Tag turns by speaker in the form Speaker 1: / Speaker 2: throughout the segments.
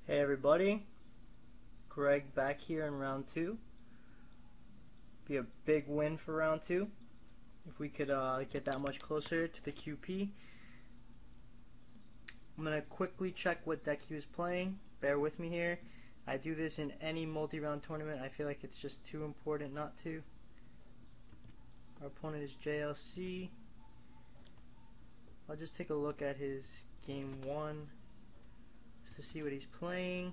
Speaker 1: Hey everybody, Greg back here in round 2. Be a big win for round 2 if we could get that much closer to the QP. I'm going to quickly check what deck he was playing. Bear with me here. I do this in any multi-round tournament. I feel like it's just too important not to. Our opponent is JLC. I'll just take a look at his game 1 to see what he's playing.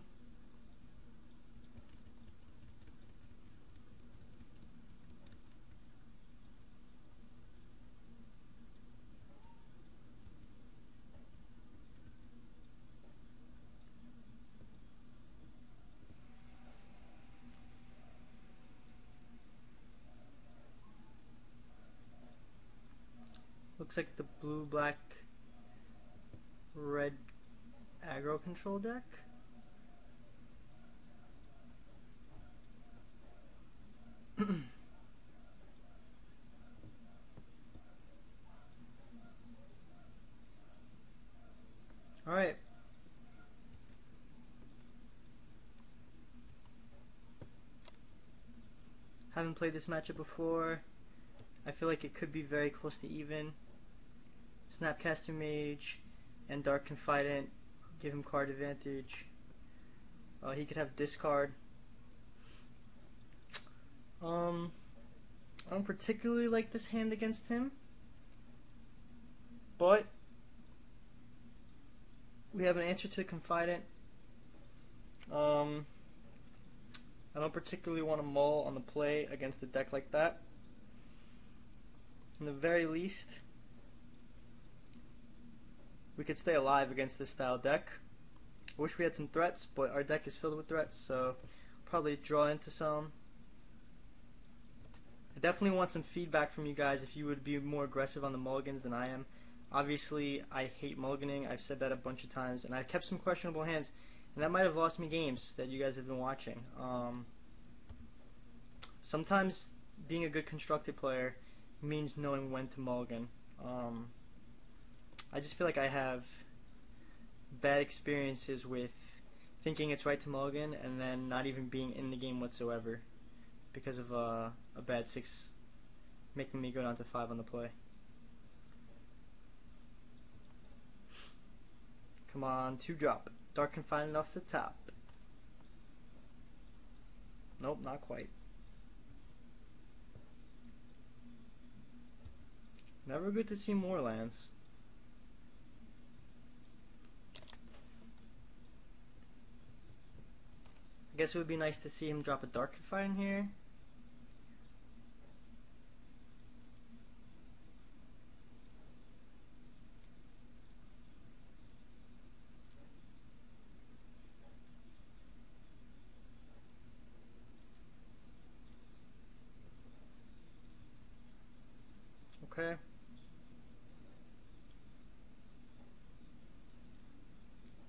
Speaker 1: Looks like the blue, black, red aggro control deck. Alright. Haven't played this matchup before. I feel like it could be very close to even. Snapcaster Mage and Dark Confidant give him card advantage. He could have discard. I don't particularly like this hand against him, but we have an answer to Confidant. I don't particularly want to mull on the play against a deck like that. In the very least, we could stay alive against this style deck. I wish we had some threats, but our deck is filled with threats, so probably draw into some. I definitely want some feedback from you guys if you would be more aggressive on the mulligans than I am. Obviously, I hate mulliganing. I've said that a bunch of times, and I've kept some questionable hands, and that might have lost me games that you guys have been watching. Sometimes being a good constructed player means knowing when to mulligan. I just feel like I have bad experiences with thinking it's right to mulligan and then not even being in the game whatsoever because of a bad 6 making me go down to 5 on the play. Come on, 2-drop. Dark Confinement off the top. Nope, not quite. Never good to see more lands. I guess it would be nice to see him drop a Dark Confidant here. Okay.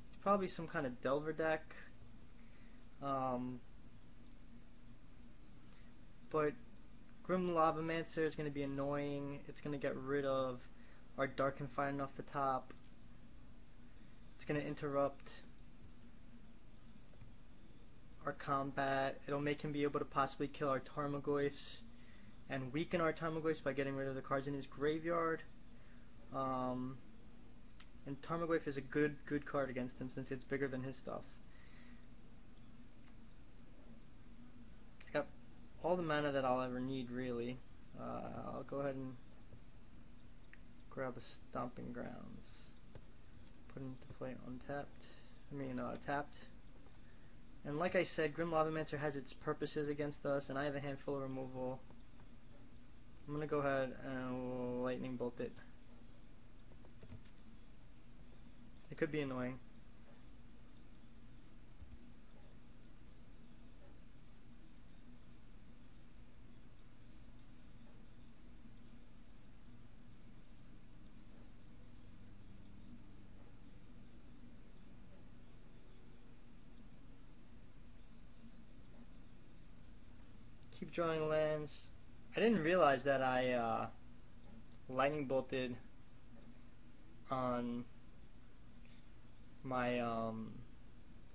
Speaker 1: It's probably some kind of Delver deck. But Grim Lavamancer is going to be annoying. It's going to get rid of our Dark Confidant off the top. It's going to interrupt our combat. It'll make him be able to possibly kill our Tarmogoyfs and weaken our Tarmogoyfs by getting rid of the cards in his graveyard. And Tarmogoyf is a good card against him since it's bigger than his stuff. I got all the mana that I'll ever need, really. I'll go ahead and grab a Stomping Grounds. Put into play untapped. Tapped. And like I said, Grim Lavamancer has its purposes against us, and I have a handful of removal. I'm going to go ahead and Lightning Bolt it. It could be annoying. Keep drawing lands. I didn't realize that I lightning bolted on my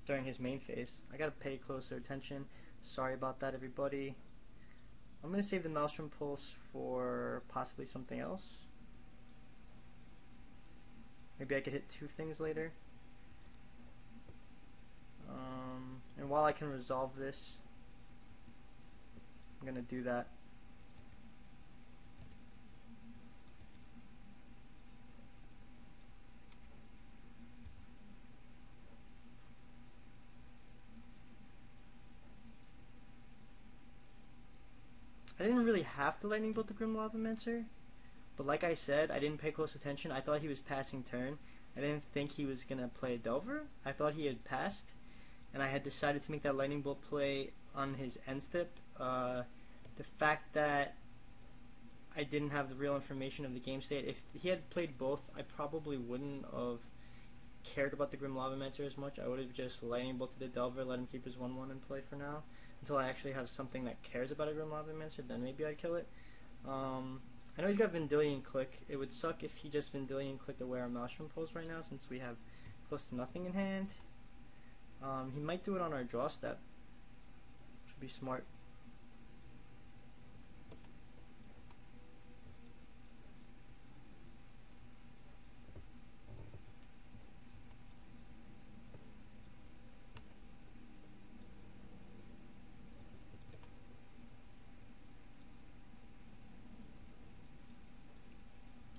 Speaker 1: during his main phase. I gotta pay closer attention. Sorry about that, everybody. I'm gonna save the Maelstrom Pulse for possibly something else. Maybe I could hit 2 things later. And while I can resolve this, I'm gonna do that. I didn't really have to lightning bolt the Grim Lavamancer, but like I said, I didn't pay close attention. I thought he was passing turn. I didn't think he was gonna play a Delver. I thought he had passed, and I had decided to make that lightning bolt play on his end step. The fact that I didn't have the real information of the game state, if he had played both, I probably wouldn't have cared about the Grim Lavamancer as much. I would have just lightning bolted the Delver, let him keep his 1/1 in play for now, until I actually have something that cares about a Grim Lavamancer, then maybe I'd kill it. I know he's got Vendilion Click. It would suck if he just Vendilion Clicked away our Maelstrom Pulse right now, since we have close to nothing in hand. He might do it on our draw step, which would be smart.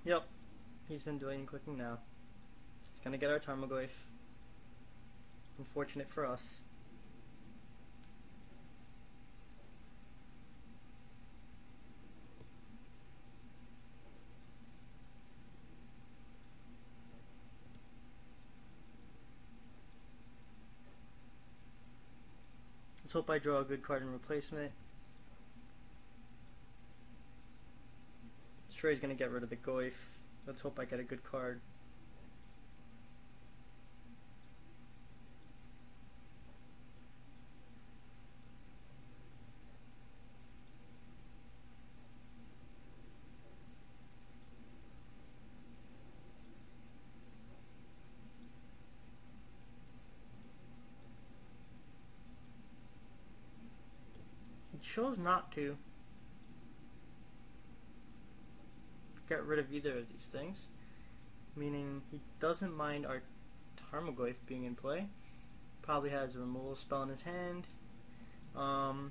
Speaker 1: Yep, he's Vendilion Clicking now. He's gonna get our Tarmogoyf. Unfortunate for us. Let's hope I draw a good card in replacement. Sure, he's gonna get rid of the Goyf. Let's hope I get a good card. He chose not to get rid of either of these things, meaning he doesn't mind our Tarmogoyf being in play. Probably has a removal spell in his hand. The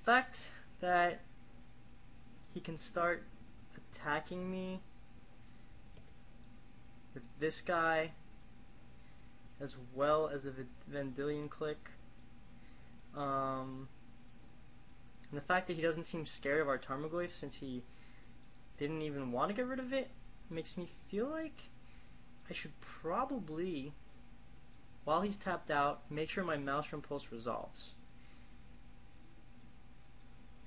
Speaker 1: fact that he can start attacking me with this guy as well as the Vendilion Click, and the fact that he doesn't seem scared of our Tarmogoyf since he didn't even want to get rid of it makes me feel like I should probably, while he's tapped out, make sure my Maelstrom Pulse resolves.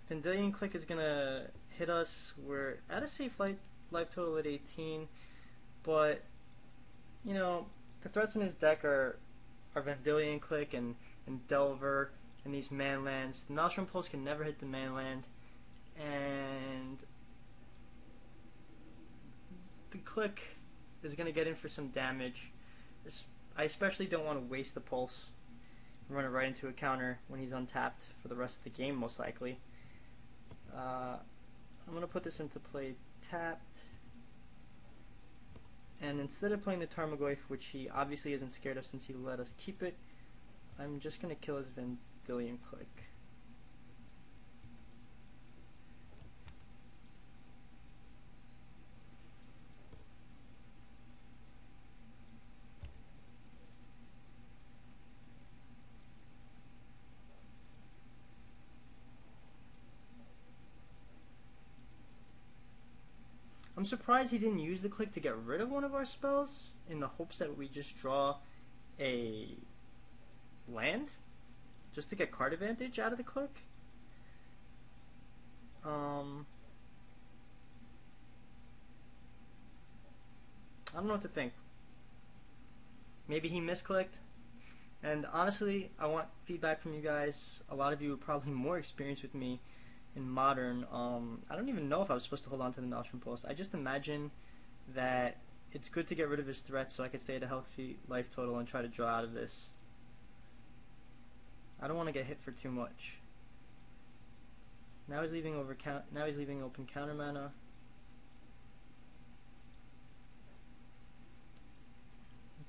Speaker 1: Vendilion Click is gonna hit us. We're at a safe life total at 18, but you know, the threats in his deck are Vendilion Click and Delver and these man lands. The Maelstrom Pulse can never hit the man land, and the Click is going to get in for some damage. I especially don't want to waste the Pulse and run it right into a counter when he's untapped for the rest of the game, most likely. I'm going to put this into play tapped, and instead of playing the Tarmogoyf, which he obviously isn't scared of since he let us keep it, I'm just going to kill his Vendilion Click. I'm surprised he didn't use the Click to get rid of one of our spells in the hopes that we just draw a land just to get card advantage out of the Click. I don't know what to think. Maybe he misclicked. And honestly, I want feedback from you guys. A lot of you are probably more experienced with me in Modern. I don't even know if I was supposed to hold on to the Maelstrom Pulse. I just imagine that it's good to get rid of his threats so I can stay at a healthy life total and try to draw out of this. I don't want to get hit for too much. Now he's leaving open counter mana.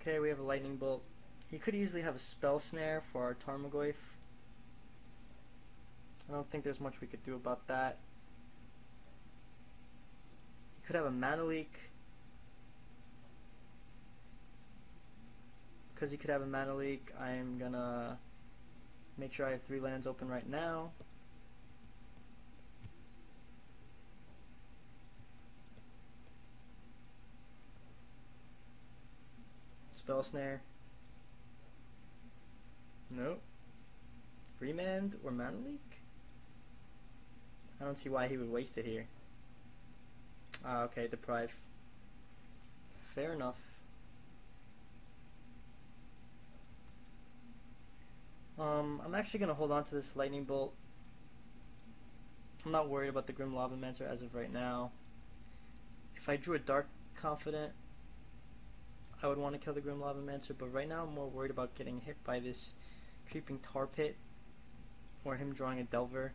Speaker 1: Okay, we have a lightning bolt. He could easily have a spell snare for our Tarmogoyf. I don't think there's much we could do about that. He could have a mana leak. Because he could have a mana leak, I'm gonna make sure I have 3 lands open right now. Spell snare. Nope. Remand or mana leak? I don't see why he would waste it here. Ah, okay, deprive. Fair enough. I'm actually gonna hold on to this lightning bolt. I'm not worried about the Grim Lavamancer as of right now. If I drew a Dark Confident, I would want to kill the Grim Lavamancer, but right now I'm more worried about getting hit by this creeping tar pit or him drawing a Delver.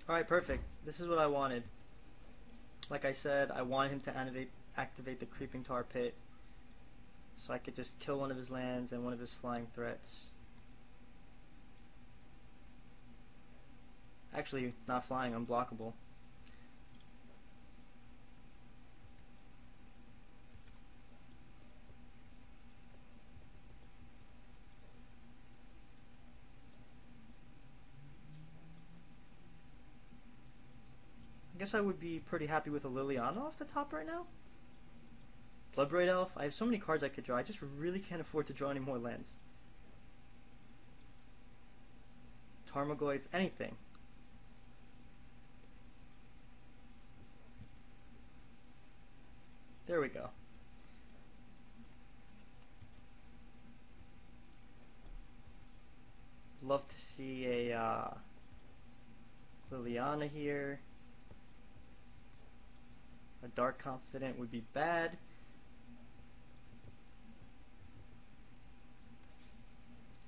Speaker 1: Alright, perfect. This is what I wanted. Like I said, I wanted him to activate the Creeping Tar Pit so I could just kill one of his lands and one of his flying threats. Actually, not flying, unblockable. I guess I would be pretty happy with a Liliana off the top right now. Bloodbraid Elf. I have so many cards I could draw. I just really can't afford to draw any more lands. Tarmogoyf, anything. There we go. Love to see a Liliana here. A Dark Confident would be bad.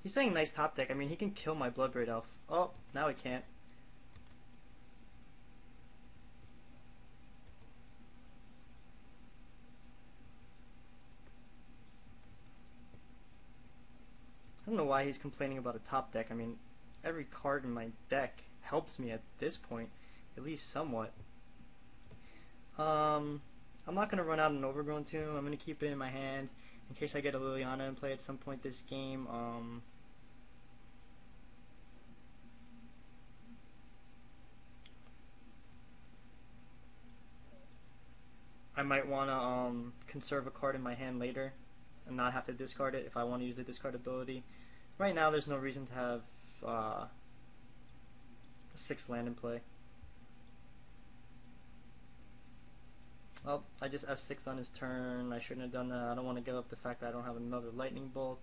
Speaker 1: He's saying nice top deck. I mean, he can kill my Bloodbraid Elf. Oh, now he can't. I don't know why he's complaining about a top deck. I mean, every card in my deck helps me at this point, at least somewhat. I'm not going to run out an Overgrown Tomb. I'm going to keep it in my hand in case I get a Liliana in play at some point this game. I might want to conserve a card in my hand later and not have to discard it if I want to use the discard ability. Right now there's no reason to have a 6th land in play. Well, I just F6'd on his turn. I shouldn't have done that. I don't want to give up the fact that I don't have another lightning bolt.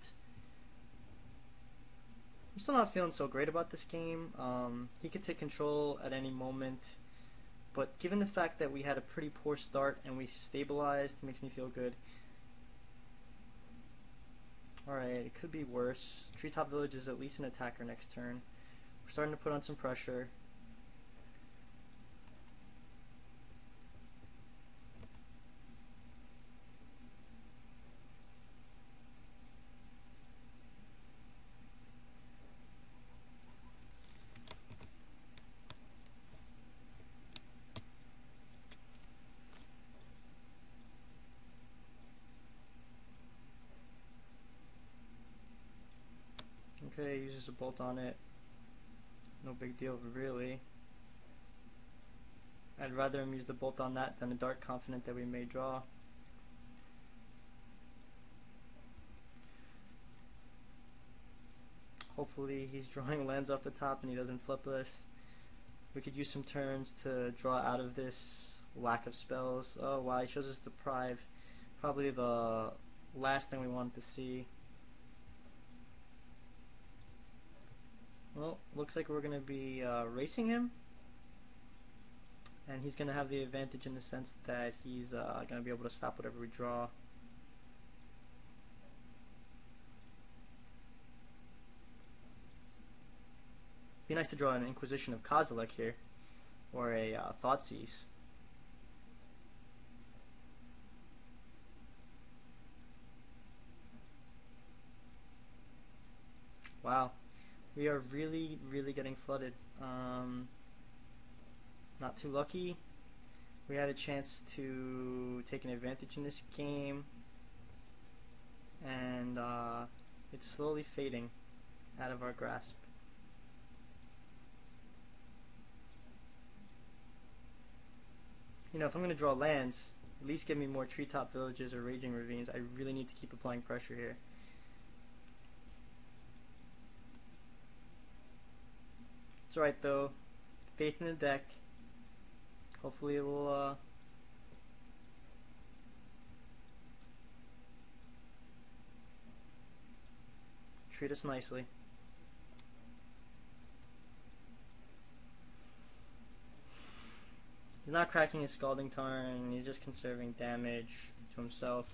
Speaker 1: I'm still not feeling so great about this game. He could take control at any moment, but given the fact that we had a pretty poor start and we stabilized, it makes me feel good. Alright, it could be worse. Treetop Village is at least an attacker next turn. We're starting to put on some pressure. a bolt on it. No big deal really. I'd rather him use the bolt on that than a Dark Confidant that we may draw. Hopefully he's drawing lands off the top and he doesn't flip us. We could use some turns to draw out of this lack of spells. Oh wow, he shows us Deprive. Probably the last thing we wanted to see. Well, looks like we're going to be racing him. And he's going to have the advantage in the sense that he's going to be able to stop whatever we draw. Be nice to draw an Inquisition of Kozilek here, or a Thoughtseize. Wow, we are really getting flooded. Not too lucky. We had a chance to take an advantage in this game, and it's slowly fading out of our grasp. You know, if I'm going to draw lands, at least give me more Treetop Villages or Raging Ravines. I really need to keep applying pressure here. It's alright though. Faith in the deck. Hopefully it will treat us nicely. He's not cracking his Scalding Tarn, he's just conserving damage to himself,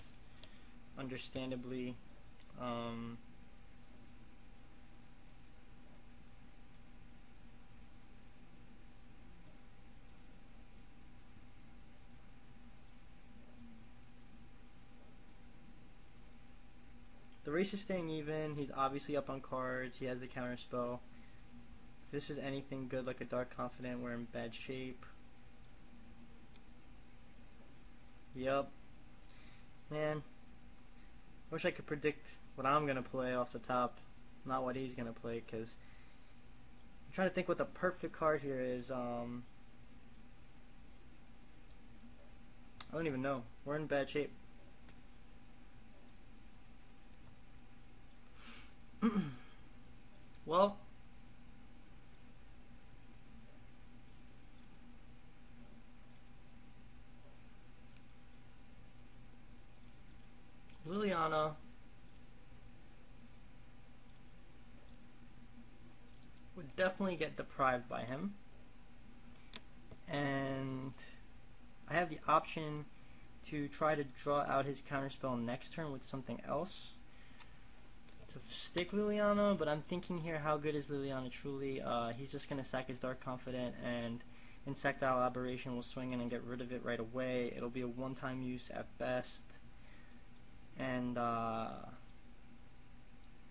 Speaker 1: understandably. The race is staying even, he's obviously up on cards, he has the counterspell. If this is anything good like a Dark Confidant, we're in bad shape. Yup. Man, I wish I could predict what I'm going to play off the top, not what he's going to play, because I'm trying to think what the perfect card here is. I don't even know. We're in bad shape. Well, Liliana would definitely get deprived by him, and I have the option to try to draw out his counterspell next turn with something else to stick Liliana, but I'm thinking here, how good is Liliana truly? He's just going to sack his Dark Confidant, and Insectile Aberration will swing in and get rid of it right away. It'll be a one-time use at best. And I'm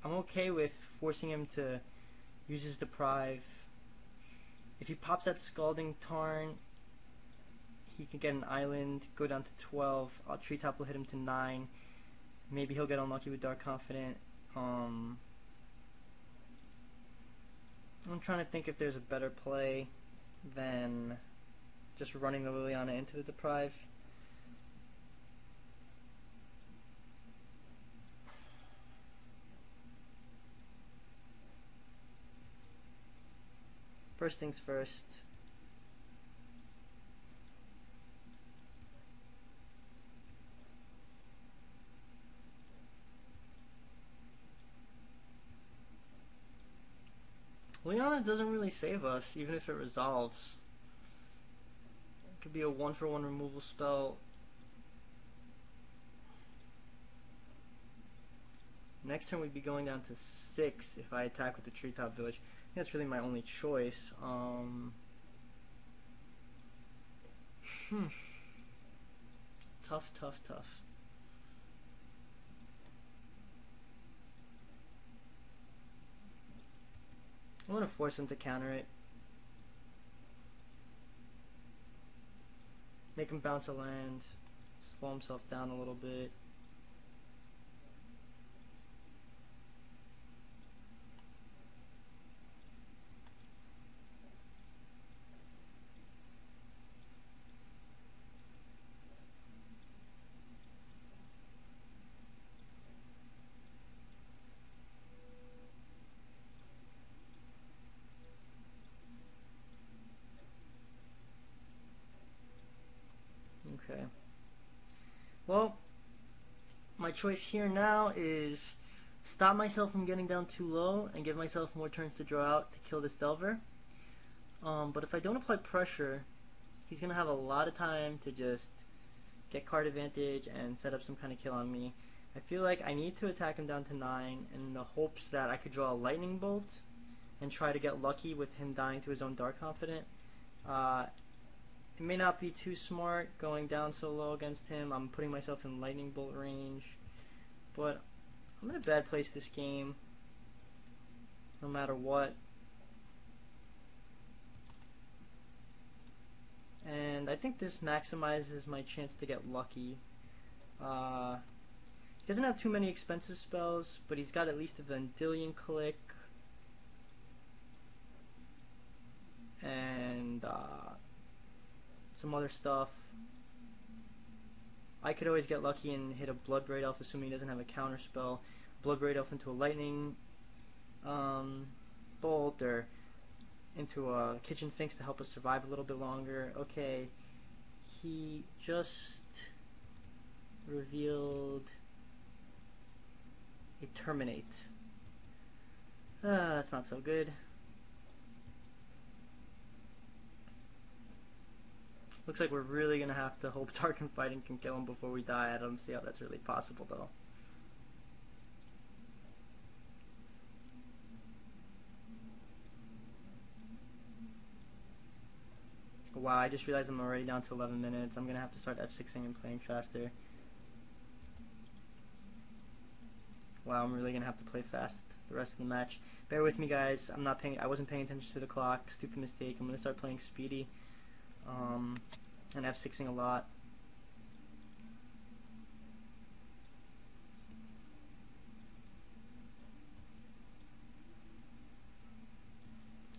Speaker 1: okay with forcing him to use his Deprive. If he pops that Scalding Tarn, he can get an island, go down to 12. Treetop will hit him to 9. Maybe he'll get unlucky with Dark Confidant. I'm trying to think if there's a better play than just running the Liliana into the Deprive. First things first. Liliana doesn't really save us, even if it resolves. It could be a 1-for-1 removal spell. Next turn we'd be going down to 6 if I attack with the Treetop Village. I think that's really my only choice. Tough. I'm going to force him to counter it. Make him bounce a land, slow himself down a little bit. choice here now is stop myself from getting down too low and give myself more turns to draw out to kill this Delver. But if I don't apply pressure, he's going to have a lot of time to just get card advantage and set up some kind of kill on me. I feel like I need to attack him down to 9 in the hopes that I could draw a lightning bolt and try to get lucky with him dying to his own Dark Confidant. It may not be too smart going down so low against him. I'm putting myself in lightning bolt range, but I'm in a bad place this game no matter what. And I think this maximizes my chance to get lucky. He doesn't have too many expensive spells, but he's got at least a Vendilion Click and some other stuff. I could always get lucky and hit a Bloodbraid Elf, assuming he doesn't have a counter spell. Bloodbraid Elf into a lightning bolt, or into a Kitchen Finks to help us survive a little bit longer. Okay, he just revealed a Terminate. That's not so good. Looks like we're really gonna have to hope Dark Fighting can kill him before we die. I don't see how that's really possible though. Wow, I just realized I'm already down to 11 minutes. I'm gonna have to start F6ing and playing faster. Wow, I'm really gonna have to play fast the rest of the match. Bear with me, guys. I wasn't paying attention to the clock. Stupid mistake. I'm gonna start playing speedy. And F6ing a lot.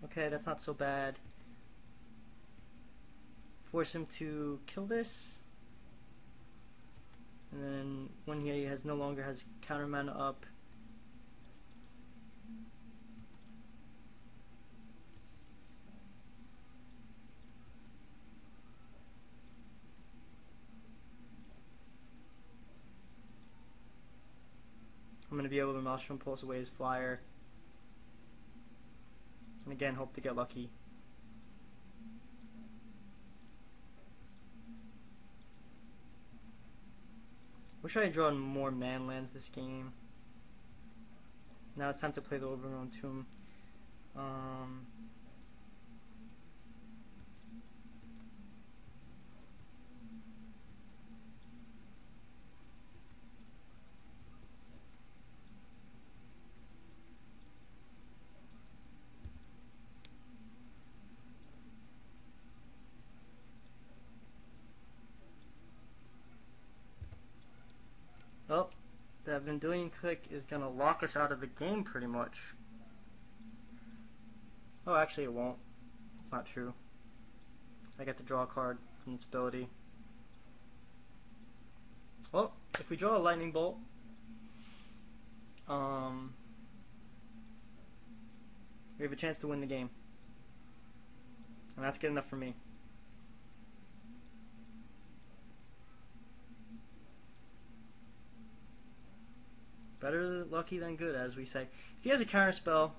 Speaker 1: Okay, that's not so bad. Force him to kill this. And then when he has no longer has counter mana up, I'm going to be able to Maelstrom Pulse away his flyer. And again, hope to get lucky. Wish I had drawn more man lands this game. Now it's time to play the Overgrown Tomb. Oh, that Vendilion Click is gonna lock us out of the game pretty much. Oh, actually it won't. It's not true. I get to draw a card from its ability. Well, if we draw a Lightning Bolt, we have a chance to win the game. And that's good enough for me. Better lucky than good, as we say. If he has a counter spell,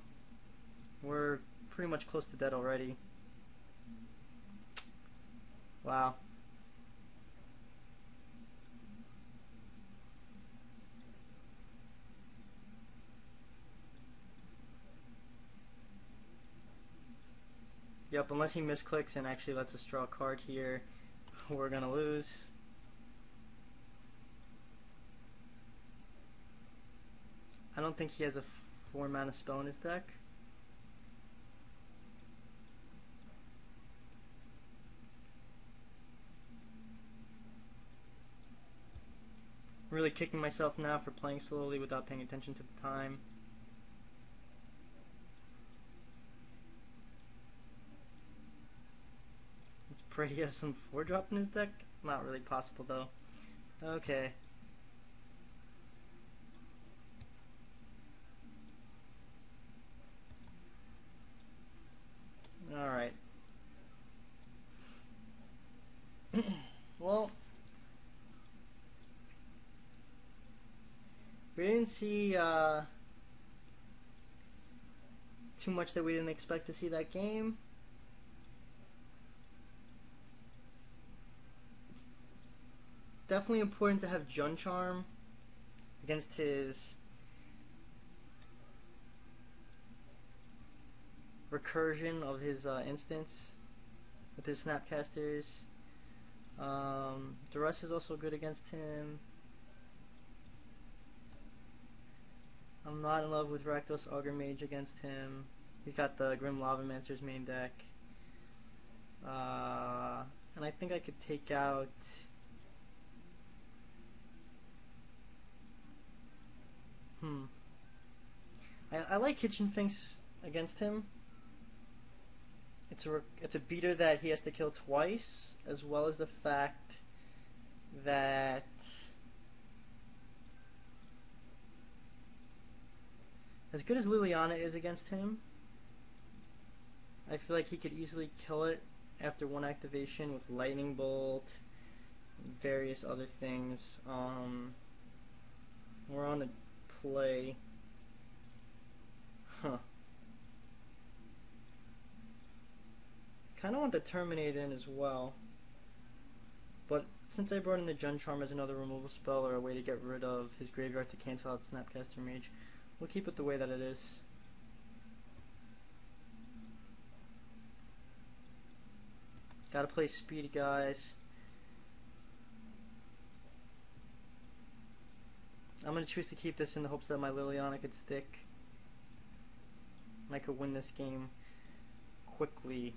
Speaker 1: we're pretty much close to dead already. Wow. Yep, unless he misclicks and actually lets us draw a card here, we're gonna lose. I don't think he has a 4 mana spell in his deck. I'm really kicking myself now for playing slowly without paying attention to the time. Let's pray he has some 4-drop in his deck. Not really possible though. Okay. Alright. Well, didn't see too much that we didn't expect to see that game. It's definitely important to have JUND charm against his recursion of his instance with his snapcasters. Duress is also good against him. I'm not in love with Rakdos Augur Mage against him. He's got the Grim Lavamancer's main deck. And I think I could take out I like Kitchen Finks against him. It's a beater that he has to kill twice, as well as the fact that as good as Liliana is against him, I feel like he could easily kill it after one activation with Lightning Bolt and various other things. We're on the play. Kind of want the Terminate in as well, but since I brought in the JUND Charm as another removal spell or a way to get rid of his graveyard to cancel out Snapcaster Mage, we'll keep it the way that it is. Gotta play speedy, guys. I'm gonna choose to keep this in the hopes that my Liliana could stick and I could win this game quickly.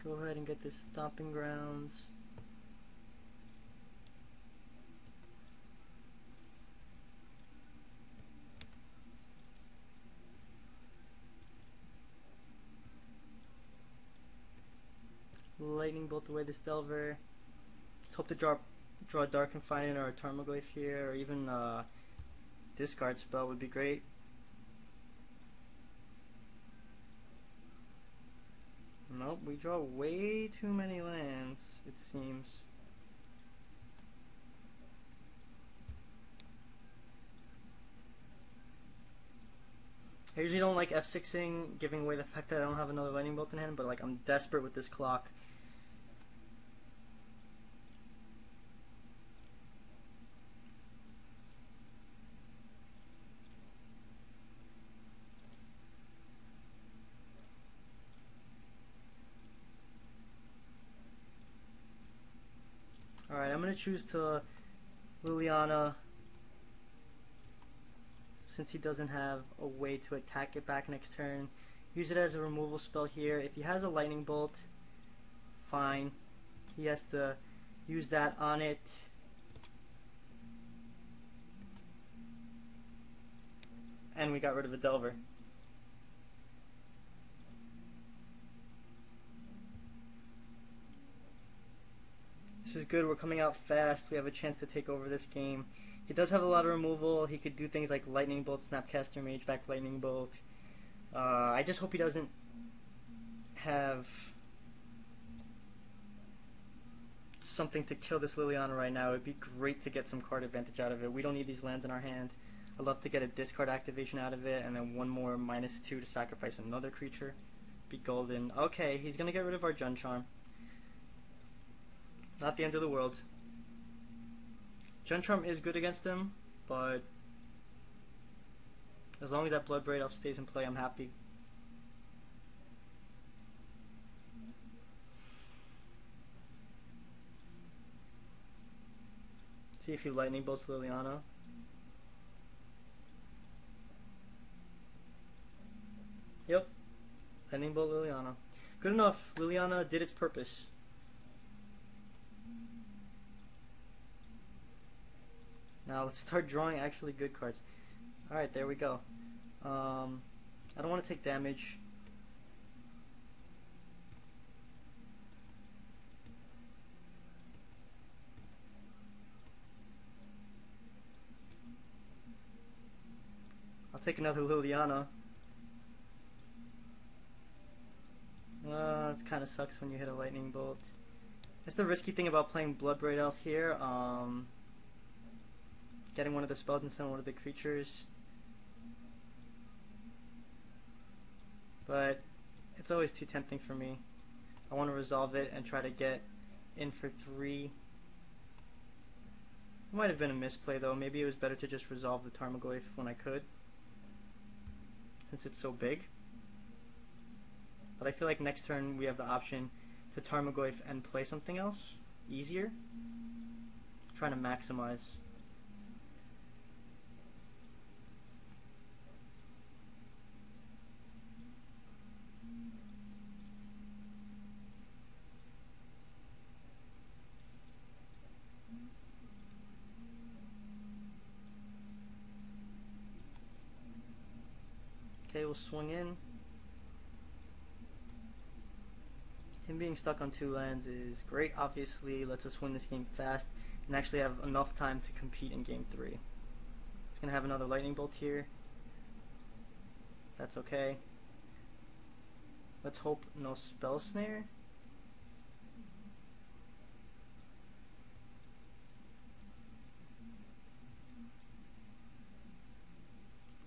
Speaker 1: Go ahead and get this Stomping Grounds. Lightning Bolt away this Delver. Let's hope to draw Dark Confinement or a Tarmogoyf here, or even discard spell would be great. Nope, we draw way too many lands, it seems. I usually don't like F6ing, giving away the fact that I don't have another Lightning Bolt in hand, but like I'm desperate with this clock. Alright, I'm going to choose to Liliana since he doesn't have a way to attack it back next turn. Use it as a removal spell here. If he has a Lightning Bolt, fine. He has to use that on it. And we got rid of the Delver. This is good, we're coming out fast, we have a chance to take over this game. He does have a lot of removal, he could do things like Lightning Bolt, Snapcaster Mage, back Lightning Bolt. I just hope he doesn't have something to kill this Liliana right now. It would be great to get some card advantage out of it. We don't need these lands in our hand. I'd love to get a discard activation out of it, and then one more -2 to sacrifice another creature. Be golden. Okay, he's gonna get rid of our JUND Charm. Not the end of the world. JUND Charm is good against him, but as long as that Bloodbraid Elf stays in play, I'm happy. See if he Lightning Bolts Liliana. Yep. Lightning Bolt Liliana. Good enough. Liliana did its purpose. Now let's start drawing actually good cards. Alright, there we go. I don't want to take damage. I'll take another Liliana. It kind of sucks when you hit a lightning bolt. That's the risky thing about playing Bloodbraid Elf here. Getting one of the spells instead of one of the creatures. But it's always too tempting for me. I want to resolve it and try to get in for 3. It might have been a misplay though. Maybe it was better to just resolve the Tarmogoyf when I could, since it's so big. But I feel like next turn we have the option to Tarmogoyf and play something else easier. Trying to maximize. Okay, we'll swing in. Him being stuck on 2 lands is great, obviously. Lets us win this game fast and actually have enough time to compete in game 3. He's gonna have another lightning bolt here. That's okay. Let's hope no spell snare.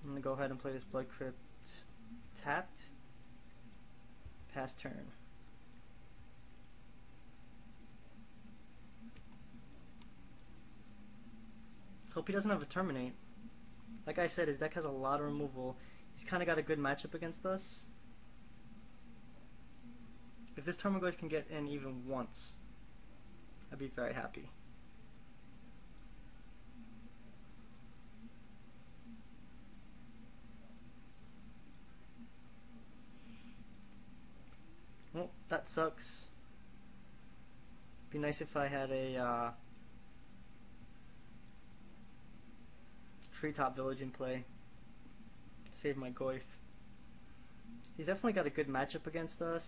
Speaker 1: I'm gonna go ahead and play this Blood Crypt tapped. Pass turn. Let's hope he doesn't have a Terminate. Like I said, his deck has a lot of removal. He's kind of got a good matchup against us. If this Tarmogoyf can get in even once, I'd be very happy. Well, that sucks. Be nice if I had a treetop village in play. Save my Goyf. He's definitely got a good matchup against us.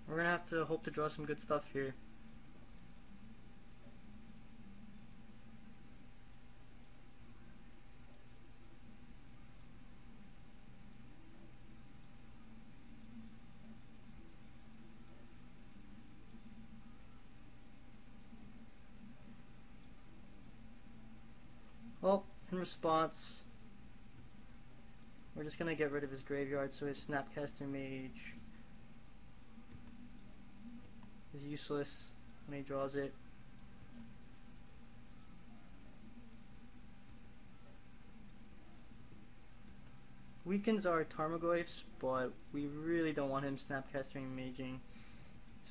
Speaker 1: We're gonna have to hope to draw some good stuff here. Well, in response, we're just gonna get rid of his graveyard, so his Snapcaster Mage is useless when he draws it. Weakens our Tarmogoyfs, but we really don't want him Snapcastering Maging.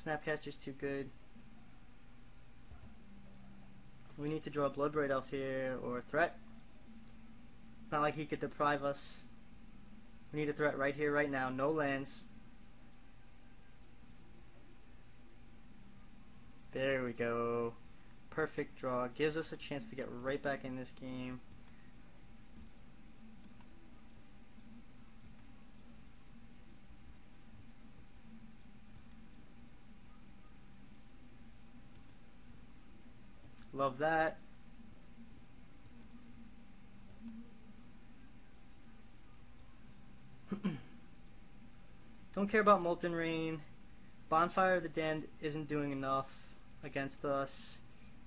Speaker 1: Snapcaster's too good. We need to draw a Bloodbraid Elf here, or a threat. It's not like he could deprive us. We need a threat right here, right now. No lands. There we go. Perfect draw. Gives us a chance to get right back in this game. Love that. Don't care about Molten Rain. Bonfire of the Damned isn't doing enough against us.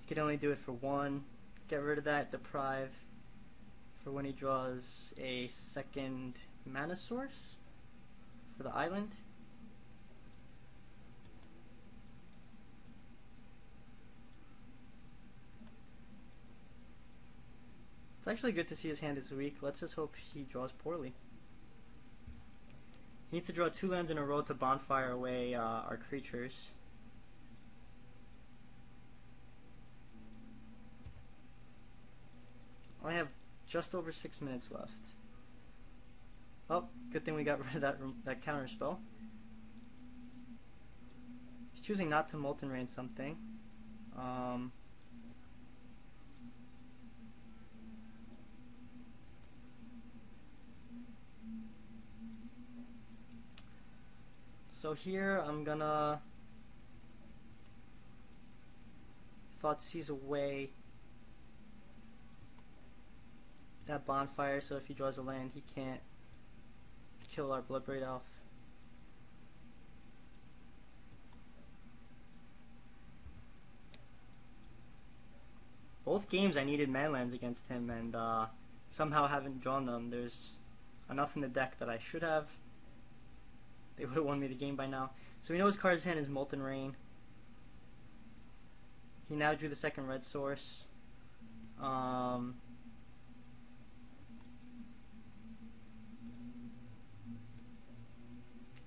Speaker 1: He can only do it for 1. get rid of that deprive for when he draws a second mana source for the island. It's actually good to see his hand is weak. Let's just hope he draws poorly. He needs to draw 2 lands in a row to bonfire away our creatures. I have just over 6 minutes left. Oh, good thing we got rid of that counter spell. He's choosing not to Molten Rain something. So here I'm gonna Thoughtseize away that bonfire, so if he draws a land he can't kill our Bloodbraid Elf. Both games I needed man lands against him and somehow haven't drawn them. There's enough in the deck that I should have. They would have won me the game by now. So we know his card's hand is Molten Rain. He now drew the second red source.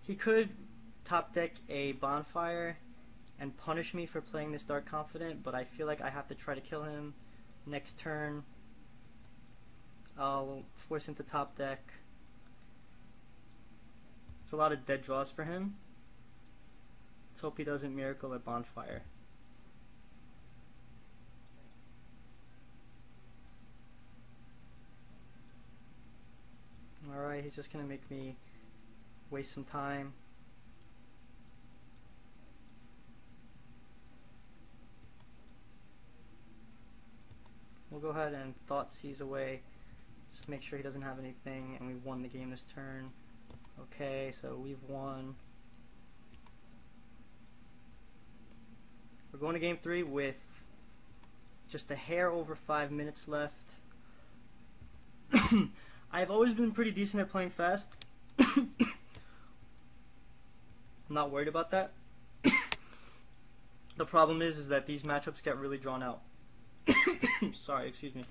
Speaker 1: He could top deck a bonfire and punish me for playing this Dark Confident, but I feel like I have to try to kill him next turn. I'll force him to top deck. It's a lot of dead draws for him. Let's hope he doesn't miracle at bonfire. Alright, he's just gonna make me waste some time. We'll go ahead and Thoughtseize away. Just make sure he doesn't have anything, and we won the game this turn. Okay, so we've won. We're going to game 3 with just a hair over 5 minutes left. I've always been pretty decent at playing fast. I'm not worried about that. The problem is that these matchups get really drawn out. Sorry, excuse me.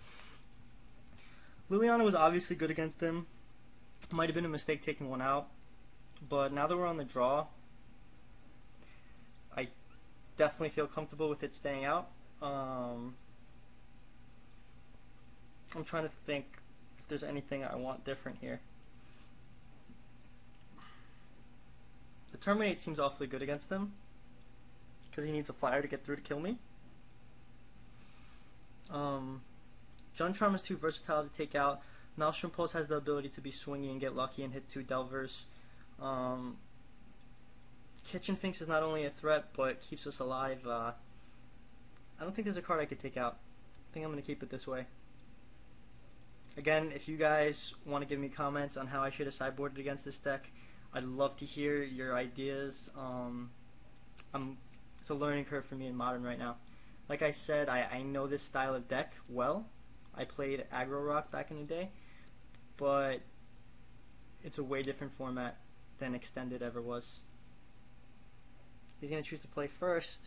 Speaker 1: Liliana was obviously good against him. Might have been a mistake taking one out, but now that we're on the draw, I definitely feel comfortable with it staying out. I'm trying to think if there's anything I want different here. The Terminate seems awfully good against him because he needs a flyer to get through to kill me. JUND Charm is too versatile to take out. Maelstrom Pulse has the ability to be swingy and get lucky and hit 2 Delvers. Kitchen Finks is not only a threat, but keeps us alive. I don't think there's a card I could take out. I think I'm going to keep it this way. Again, if you guys want to give me comments on how I should have sideboarded against this deck, I'd love to hear your ideas. It's a learning curve for me in Modern right now. Like I said, I know this style of deck well. I played Aggro Rock back in the day, but it's a way different format than Extended ever was. He's going to choose to play first,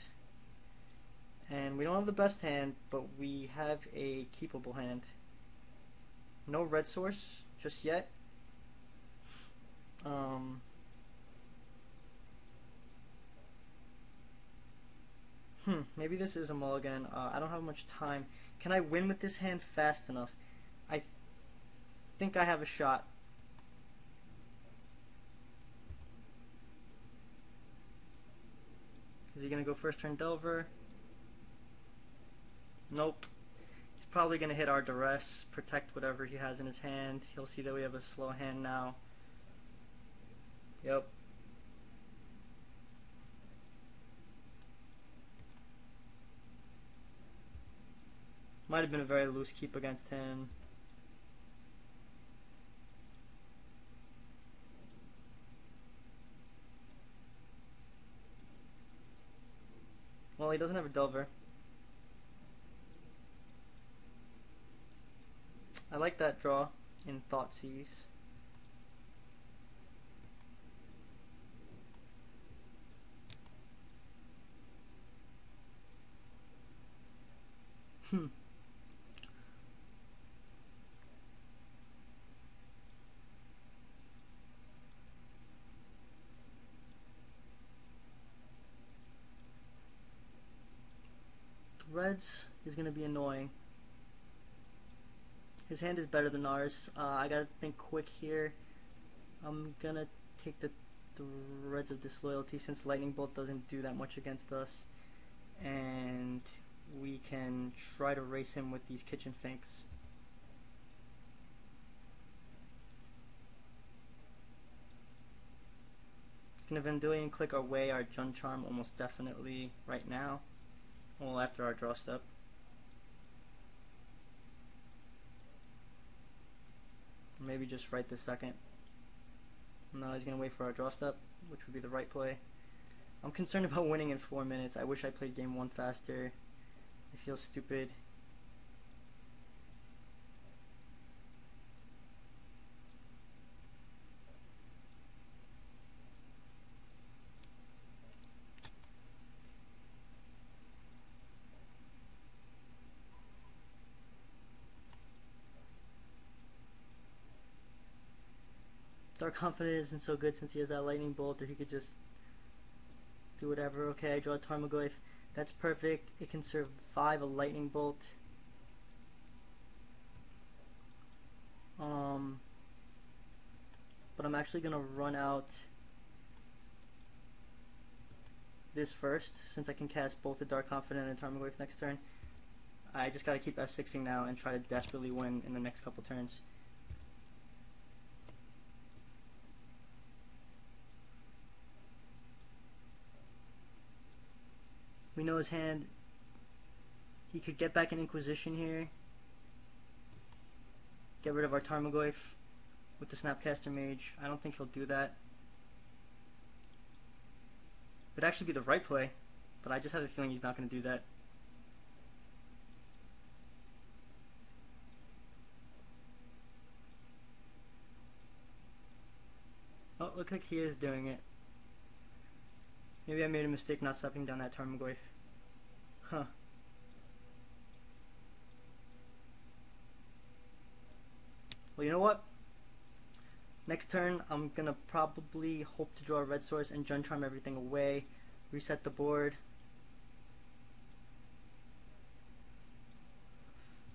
Speaker 1: and we don't have the best hand, but we have a keepable hand. No red source just yet. Maybe this is a mulligan. I don't have much time. Can I win with this hand fast enough? I think I have a shot. Is he going to go first turn Delver? Nope. He's probably going to hit our Duress, protect whatever he has in his hand. He'll see that we have a slow hand now. Yep. Might have been a very loose keep against him. Well, he doesn't have a Delver. I like that draw in Thoughtseize. Reds is going to be annoying. His hand is better than ours. I gotta think quick here. I'm gonna take the Reds of Disloyalty since Lightning Bolt doesn't do that much against us. And we can try to race him with these Kitchen Finks. Can Vendilion click away our Jund Charm almost definitely right now. Well, after our draw step. Maybe just right this second. No, he's going to wait for our draw step, which would be the right play. I'm concerned about winning in 4 minutes. I wish I played game 1 faster. I feel stupid. Dark Confident isn't so good since he has that Lightning Bolt, or he could just do whatever. Okay, I draw a Tarmogoyf. That's perfect. It can survive a Lightning Bolt. But I'm actually gonna run out this first, since I can cast both the Dark Confident and Tarmogoyf next turn. I just gotta keep F6ing now and try to desperately win in the next couple turns. We know his hand. He could get back an Inquisition here. Get rid of our Tarmogoyf with the Snapcaster Mage. I don't think he'll do that. It would actually be the right play, but I just have a feeling he's not going to do that. Oh, looks like he is doing it. Maybe I made a mistake not stepping down that Tarmogoyf. Huh. Well, you know what? Next turn, I'm gonna probably hope to draw a red source and Jund Charm everything away. Reset the board.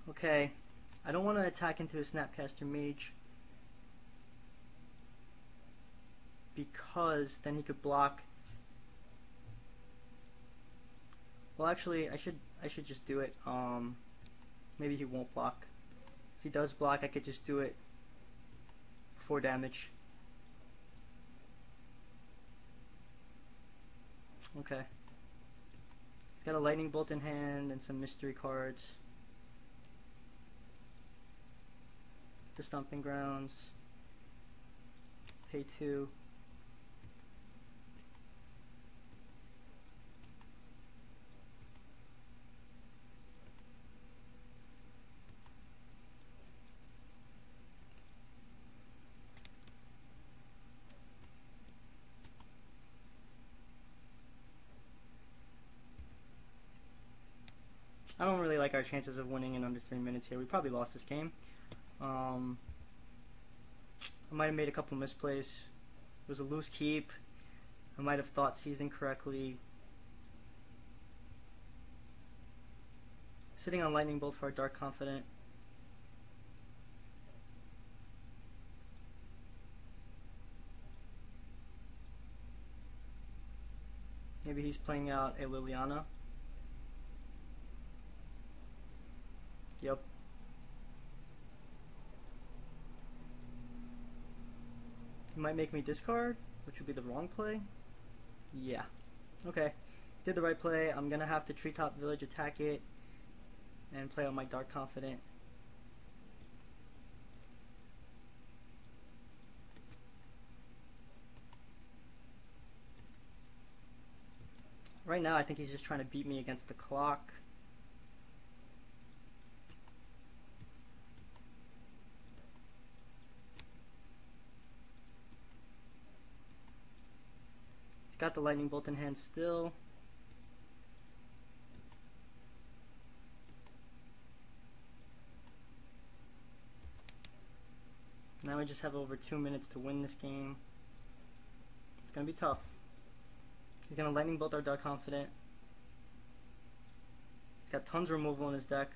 Speaker 1: Okay. I don't want to attack into a Snapcaster Mage, because then he could block. Well, actually, I should just do it. Maybe he won't block. If he does block, I could just do it for damage. Okay. Got a Lightning Bolt in hand and some mystery cards. The Stomping Grounds. Pay 2. I don't really like our chances of winning in under 3 minutes here. We probably lost this game. I might have made a couple misplays. It was a loose keep. I might have thought seizing correctly. Sitting on Lightning Bolt for our Dark Confident. Maybe he's playing out a Liliana. Yep. He might make me discard, which would be the wrong play. Yeah. Okay. Did the right play. I'm gonna have to Treetop Village, attack it, and play on my Dark Confident. Right now, I think he's just trying to beat me against the clock. got the lightning bolt in hand still. Now we just have over 2 minutes to win this game. It's gonna be tough. He's gonna lightning bolt our Dark Confident. He's got tons of removal in his deck.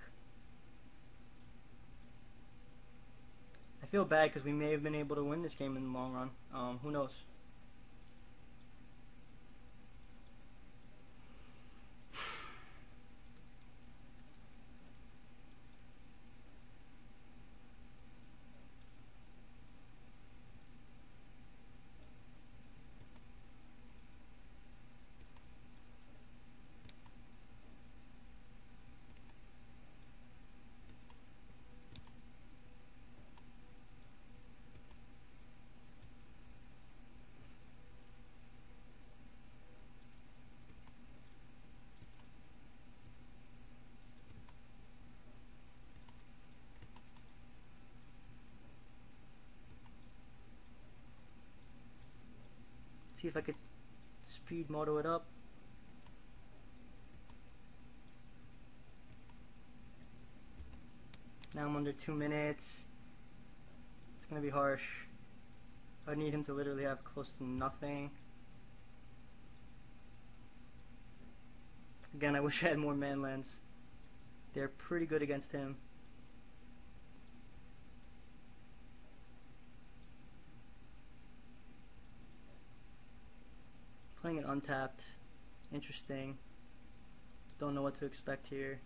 Speaker 1: I feel bad because we may have been able to win this game in the long run. Who knows? See if I could speed moto it up. Now I'm under 2 minutes. It's gonna be harsh. I need him to literally have close to nothing. Again, I wish I had more manlands. They're pretty good against him. Playing it untapped. Interesting. Don't know what to expect here.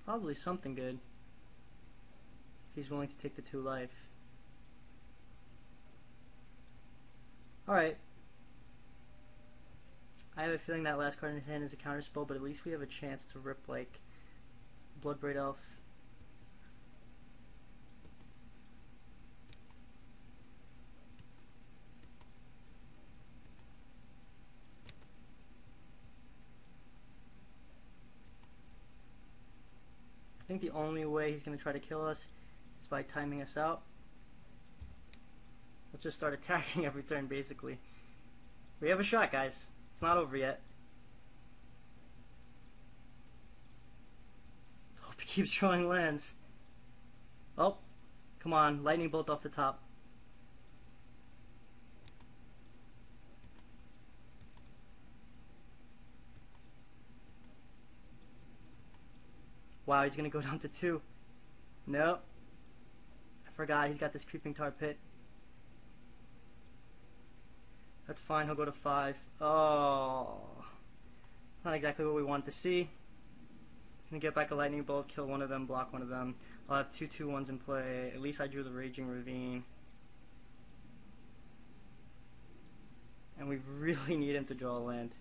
Speaker 1: Probably something good. If he's willing to take the 2 life. Alright. I have a feeling that last card in his hand is a counter spell, but at least we have a chance to rip like Bloodbraid Elf. I think the only way he's going to try to kill us is by timing us out. Let's just start attacking every turn, basically. We have a shot, guys. It's not over yet. Hope he keeps drawing lands. Oh, come on. Lightning bolt off the top. Wow, he's gonna go down to 2. Nope. I forgot he's got this creeping tar pit. That's fine, he'll go to 5. Oh. Not exactly what we wanted to see. Gonna get back a lightning bolt, kill one of them, block one of them. I'll have 2 2-1s in play. At least I drew the Raging Ravine. And we really need him to draw a land.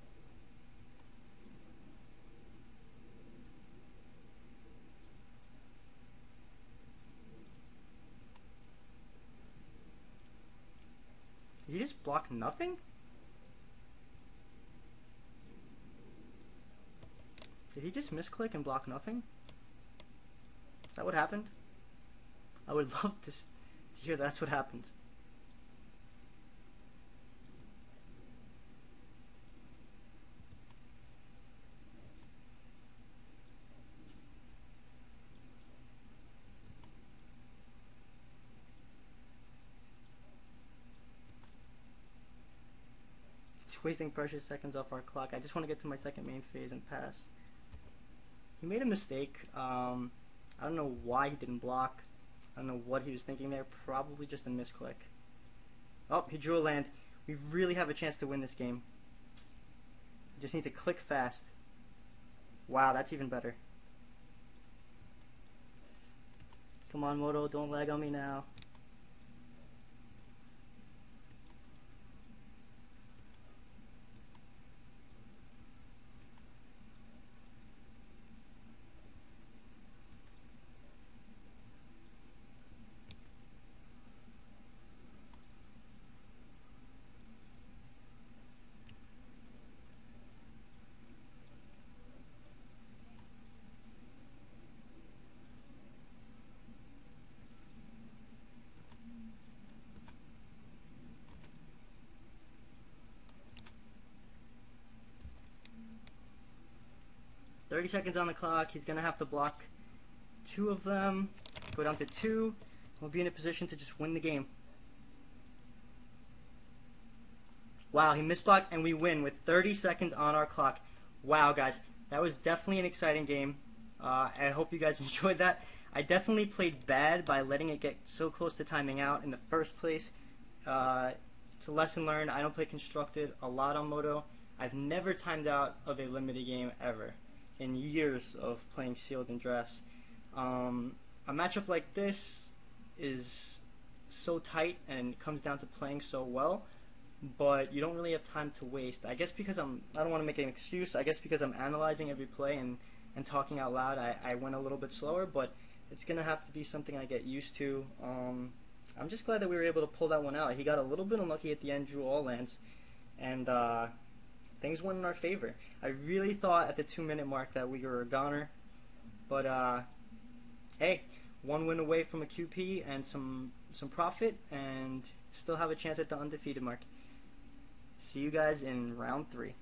Speaker 1: Did he just block nothing? Did he just misclick and block nothing? Is that what happened? I would love to hear that's what happened. Wasting precious seconds off our clock. I just want to get to my second main phase and pass. He made a mistake. I don't know why he didn't block. I don't know what he was thinking there. Probably just a misclick. Oh, he drew a land. We really have a chance to win this game. We just need to click fast. Wow, that's even better. Come on, Moto, don't lag on me now. 30 seconds on the clock. He's going to have to block 2 of them, go down to 2. We'll be in a position to just win the game. Wow, he misblocked and we win with 30 seconds on our clock. Wow, guys, that was definitely an exciting game. I hope you guys enjoyed that. I definitely played bad by letting it get so close to timing out in the first place. It's a lesson learned. I don't play constructed a lot on Moto. I've never timed out of a limited game ever in years of playing sealed and drafts. A matchup like this is so tight and comes down to playing so well, but you don't really have time to waste. I guess because I don't want to make an excuse, I guess because I'm analyzing every play and talking out loud, I went a little bit slower, but it's going to have to be something I get used to. I'm just glad that we were able to pull that one out. He got a little bit unlucky at the end, drew all lands, and things went in our favor. I really thought at the 2-minute mark that we were a goner, but hey, 1 win away from a QP and some profit, and still have a chance at the undefeated mark. See you guys in round 3.